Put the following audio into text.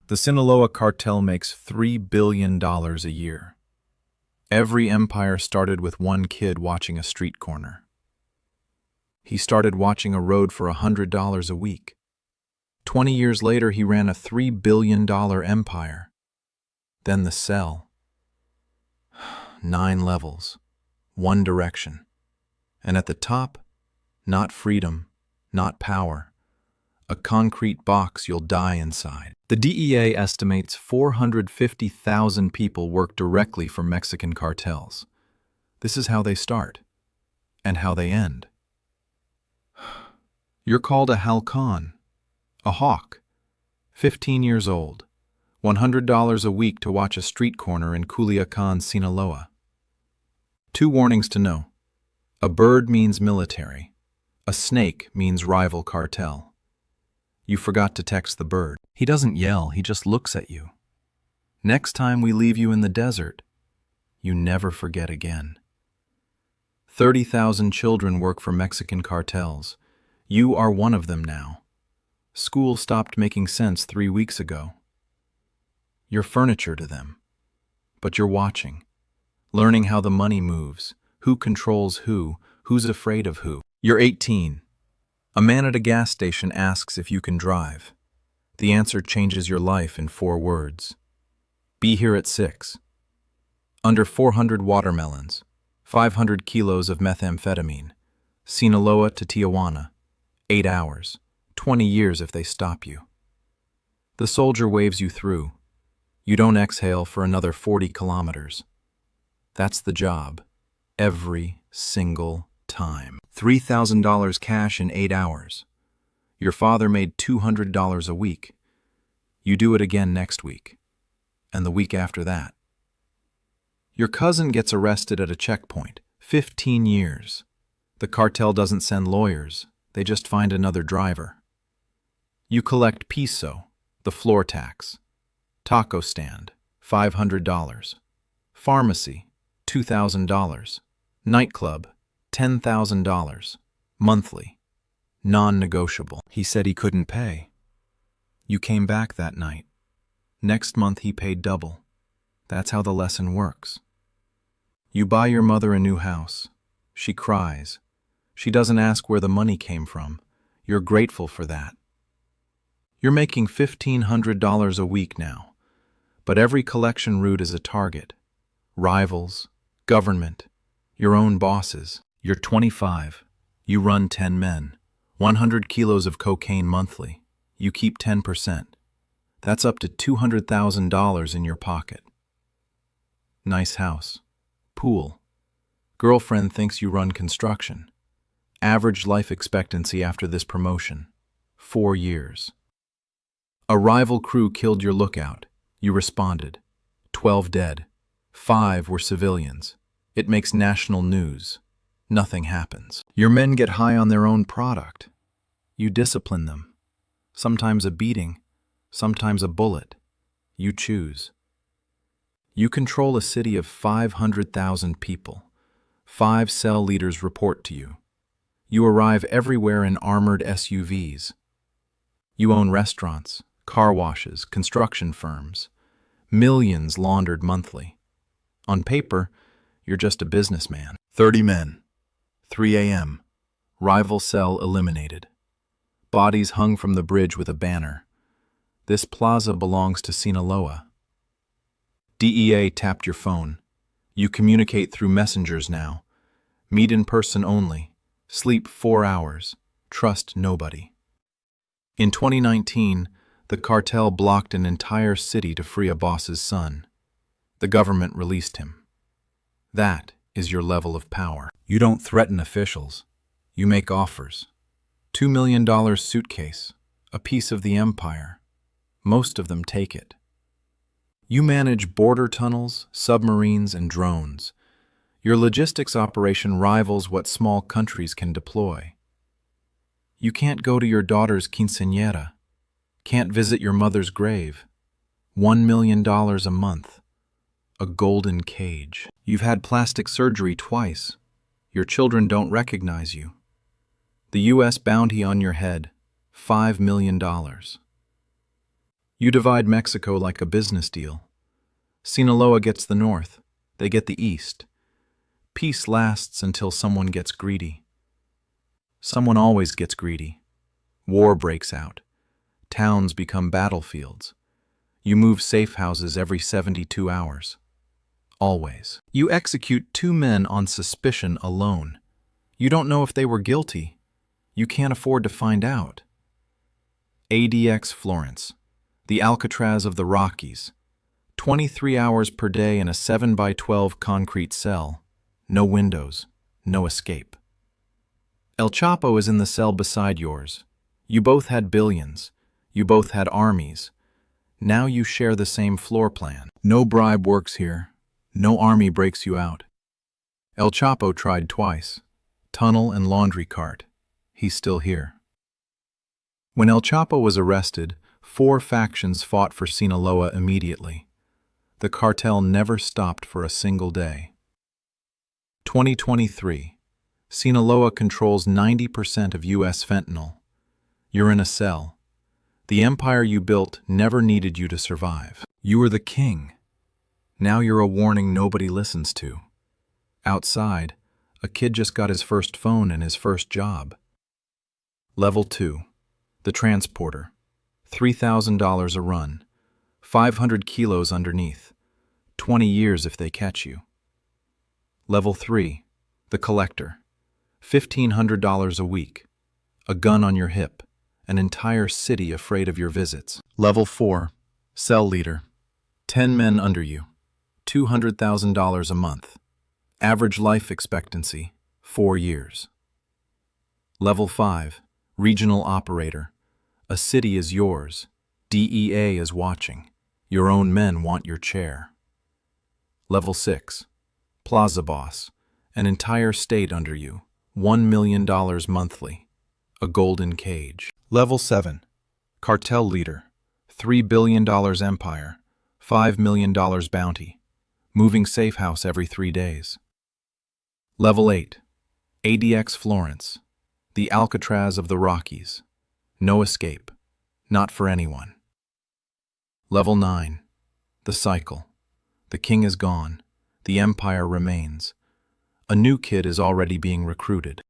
The Sinaloa Cartel makes $3 billion a year. Every empire started with one kid watching a street corner. He started watching a road for $100 a week. 20 years later, he ran a $3 billion empire. Then the cell. 9 levels, one direction. And at the top, not freedom, not power. A concrete box you'll die inside. The DEA estimates 450,000 people work directly for Mexican cartels. This is how they start, and how they end. You're called a Halcón, a hawk, 15 years old, $100 a week to watch a street corner in Culiacán, Sinaloa. 2 warnings to know. A bird means military. A snake means rival cartel. You forgot to text the bird. He doesn't yell, he just looks at you. Next time we leave you in the desert, you never forget again. 30,000 children work for Mexican cartels. You are one of them now. School stopped making sense 3 weeks ago. You're furniture to them, but you're watching, learning how the money moves, who controls who, who's afraid of who. You're 18. A man at a gas station asks if you can drive. The answer changes your life in 4 words. Be here at 6. Under 400 watermelons, 500 kilos of methamphetamine, Sinaloa to Tijuana, 8 hours, 20 years if they stop you. The soldier waves you through. You don't exhale for another 40 kilometers. That's the job, every single time. $3,000 cash in 8 hours. Your father made $200 a week. You do it again next week, and the week after that. Your cousin gets arrested at a checkpoint, 15 years. The cartel doesn't send lawyers, they just find another driver. You collect piso, the floor tax. Taco stand, $500. Pharmacy, $2,000. Nightclub, $10,000. Monthly. Non-negotiable. He said he couldn't pay. You came back that night. Next month he paid double. That's how the lesson works. You buy your mother a new house. She cries. She doesn't ask where the money came from. You're grateful for that. You're making $1,500 a week now, but every collection route is a target. Rivals, government, your own bosses. You're 25. You run 10 men. 100 kilos of cocaine monthly. You keep 10%. That's up to $200,000 in your pocket. Nice house. Pool. Girlfriend thinks you run construction. Average life expectancy after this promotion, 4 years. A rival crew killed your lookout. You responded. 12 dead. 5 were civilians. It makes national news. Nothing happens. Your men get high on their own product. You discipline them. Sometimes a beating, sometimes a bullet. You choose. You control a city of 500,000 people. 5 cell leaders report to you. You arrive everywhere in armored SUVs. You own restaurants, car washes, construction firms. Millions laundered monthly. On paper, you're just a businessman. 30 men. 3 a.m. Rival cell eliminated. Bodies hung from the bridge with a banner. This plaza belongs to Sinaloa. DEA tapped your phone. You communicate through messengers now. Meet in person only. Sleep 4 hours. Trust nobody. In 2019, the cartel blocked an entire city to free a boss's son. The government released him. That is your level of power. You don't threaten officials. You make offers. $2 million suitcase, a piece of the empire. Most of them take it. You manage border tunnels, submarines, and drones. Your logistics operation rivals what small countries can deploy. You can't go to your daughter's quinceañera, can't visit your mother's grave. $1 million a month. A golden cage. You've had plastic surgery twice. Your children don't recognize you. The U.S. bounty on your head, $5 million. You divide Mexico like a business deal. Sinaloa gets the north, they get the east. Peace lasts until someone gets greedy. Someone always gets greedy. War breaks out. Towns become battlefields. You move safe houses every 72 hours. Always. You execute 2 men on suspicion alone. You don't know if they were guilty. You can't afford to find out. ADX Florence, the Alcatraz of the Rockies. 23 hours per day in a 7 by 12 concrete cell. No windows, no escape. El Chapo is in the cell beside yours. You both had billions. You both had armies. Now you share the same floor plan. No bribe works here. No army breaks you out. El Chapo tried twice. Tunnel and laundry cart. He's still here. When El Chapo was arrested, 4 factions fought for Sinaloa immediately. The cartel never stopped for a single day. 2023. Sinaloa controls 90% of U.S. fentanyl. You're in a cell. The empire you built never needed you to survive. You were the king. Now you're a warning nobody listens to. Outside, a kid just got his first phone and his first job. Level 2. The transporter. $3,000 a run. 500 kilos underneath. 20 years if they catch you. Level 3. The collector. $1,500 a week. A gun on your hip. An entire city afraid of your visits. Level 4. Cell leader. 10 men under you. $200,000 a month. Average life expectancy, 4 years. Level 5. Regional operator. A city is yours. DEA is watching. Your own men want your chair. Level 6. Plaza Boss. An entire state under you. $1 million monthly. A golden cage. Level 7. Cartel Leader. $3 billion empire. $5 million bounty. Moving safe house every 3 days. Level 8. ADX Florence. The Alcatraz of the Rockies. No escape. Not for anyone. Level 9. The cycle. The king is gone. The empire remains. A new kid is already being recruited.